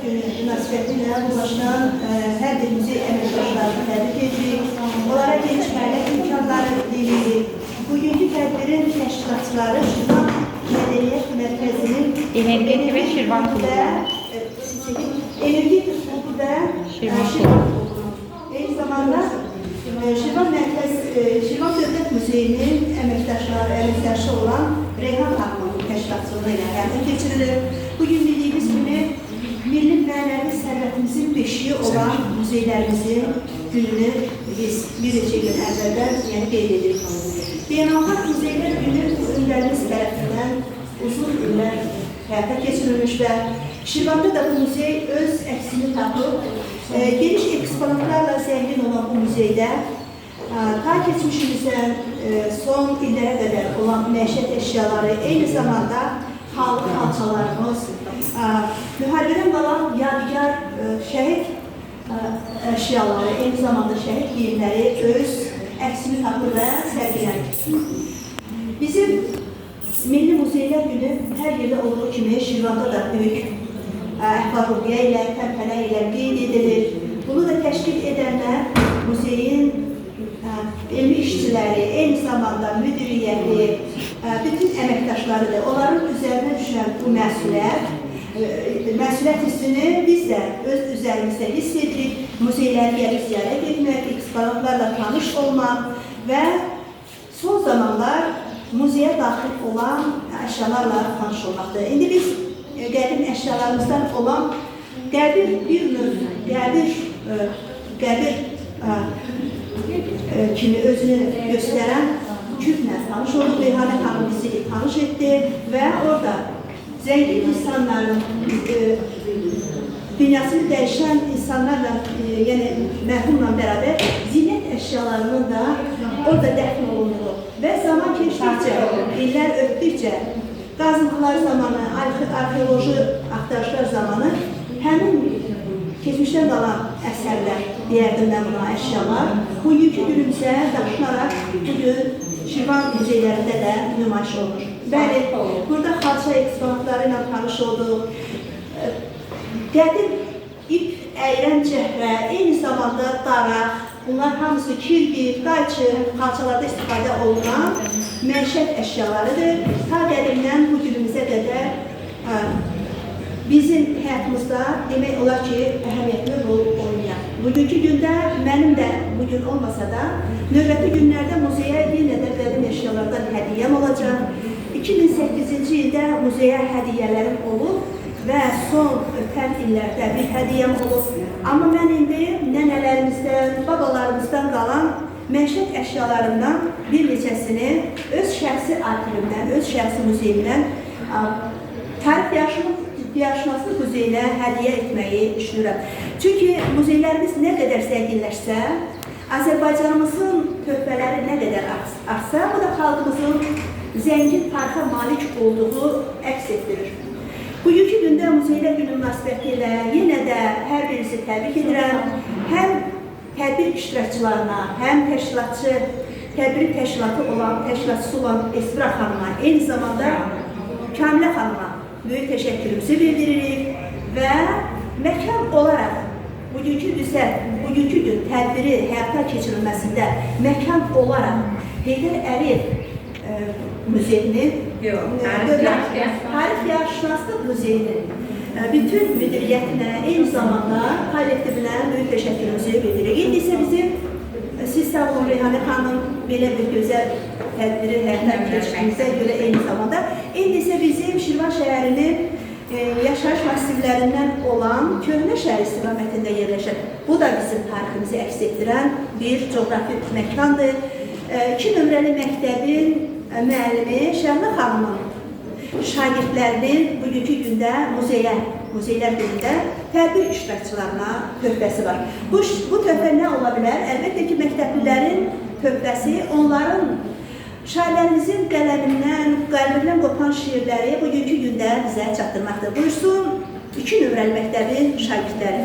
Günü münasibətilə bu başdan hər birimizi əməkdaşlarını təbrik edirik. Onlara geniş fəaliyyət imkanları dilirik. Bugünkü tədbirin təşkilatçıları Şirvan Mədəniyyət Mərkəzinin Energetik ve Şirvan Klubu. Energetik Klubu da Şirvan Klubu. Eyni zamanda Şirvan Dövlət Muzeyinin əməkdaşı olan Reyhan Xanımın təşkilatçılığı ilə həyata keçirilir. Bugün bildiyimiz kimi milli mənəvi sərvətimizin beşiyi olan muzeylərimizin gününü biz bir neçə gün əvvəldən qeyd edirik. Beynəlxalq Muzeylər Günü öndərimiz tərəfindən uzun illər həyata keçirilmiş və Şirvanda da bu muzey öz əksini tapıb. Geniş eksponatlarla zəngin olan bu muzeydə ta keçmişimizdən son illərə qədər olan məişət əşyaları, eyni zamanda xalq xalçalarımız, müharibədən qalan yadigar şəhid əşyaları, eyni zamanda şəhid geyimləri öz əksini tapır və sərgilənir. Bizim Milli Muzeylər Günü hər yerdə olduğu kimi Şirvanda da böyük əhval-ruhiyyə ilə, təntənə ilə qeyd edilir. Bunu da təşkil edənlər muzeyin elmi işçiləri, eyni zamanda müdiriyyəti, bütün əməkdaşlarıdır. Onların üzərinə düşən bu məsuliyyət hissini biz də öz üzərimizdə hiss edirik. Muzeyləri gəlib ziyarət etmək, eksponatlarla tanış olmaq və son zamanlar muzeyə daxil olan əşyalarla tanış olmaqdır. İndi biz qədim əşyalarımızdan olan qəbir kimi özünü göstərən küplə tanış olduq. Reyhanə xanım bizi tanış etdi və orada zəngin insanların, dünyasını dəyişən insanlarla, yəni mərhumla bərabər zinət əşyalarının da orada dəfn olunduğu və zaman keçdikcə, illər ötdükcə, qazıntılar zamanı, arxeoloji axtarışlar zamanı həmin keçmişdən qalan əsərlər, deyərdim mən buna əşyalar, bugünkü günümüzə daşınaraq bugün Şirvan muzeylərində də nümayiş olunur. Bəli, burada xalça eksponatları ilə tanış olduq. Qədim ip, əyrən cəhrə, eyni zamanda daraq, bunlar hamısı kirpik, qayçı, xalçalarda istifadə olunan məişət əşyalarıdır. Ta qədimdən bu günümüzə qədər bizim həyatımızda demək olar ki, əhəmiyyətli rol oynayan. Bugünkü gündə mənim də bugün olmasa da, növbəti günlərdə muzeyə yenə də qədim əşyalardan hədiyyəm olacaq. 2008-ci ildə muzeyə hədiyyələrim olub və son ötən illərdə bir hədiyyəm olub. Amma mən indi nənələrimizdən, babalarımızdan qalan məişət əşyalarından bir neçəsini öz şəxsi arxivimdən, öz şəxsi muzeyimdən tarix yaşamasını muzeyinə hədiyyə etməyi düşünürəm. Çünki muzeylərimiz nə qədər zənginləşsə, Azərbaycanımızın töhfələri nə qədər artsa, bu da xalqımızın zəngin tarixə malik olduğu əks etdirir. Bugünkü gündə Muzeylər Günü münasibəti ilə yenə də hər birisi təbrik edirəm. Həm tədbir iştirakçılarına, həm tədbirin təşkilatçısı olan Esra xanıma, eyni zamanda Kamilə xanıma böyük təşəkkürümüzü bildiririk və məkan olaraq bugünkü gün tədbiri həyata keçirilməsində məkan olaraq Heydər Əliyev Muzeyinin, Tarix-Şünaslıq Muzeyinin bütün müdiriyyətinə, eyni zamanda kollektivinə böyük təşəkkürümüzü bildiririk. İndi isə bizim, siz sağ olun Reyhanə xanım, belə bir gözəl tədbiri həyata keçirdiyinizə görə eyni zamanda, indi isə bizim Şirvan şəhərinin yaşayış masivlərindən olan Köhnə şəhər istiqamətində yerləşir. Bu da bizim tariximizi əks etdirən bir coğrafi məkandır. 2 nömrəli məktəbin müəllimi Şəhla xanımın şagirdlərinin bugünkü gündə Muzeylər Günündə tədbir iştirakçılarına töhfəsi var. Bu töhfə nə ola bilər? Əlbəttə ki, məktəblilərin töhfəsi onların şairlərimizin qəlbindən qopan şiirləri bugünkü gündə bizə çatdırmaqdır. Buyursun, 2 nömrəli məktəbin şagirdləri.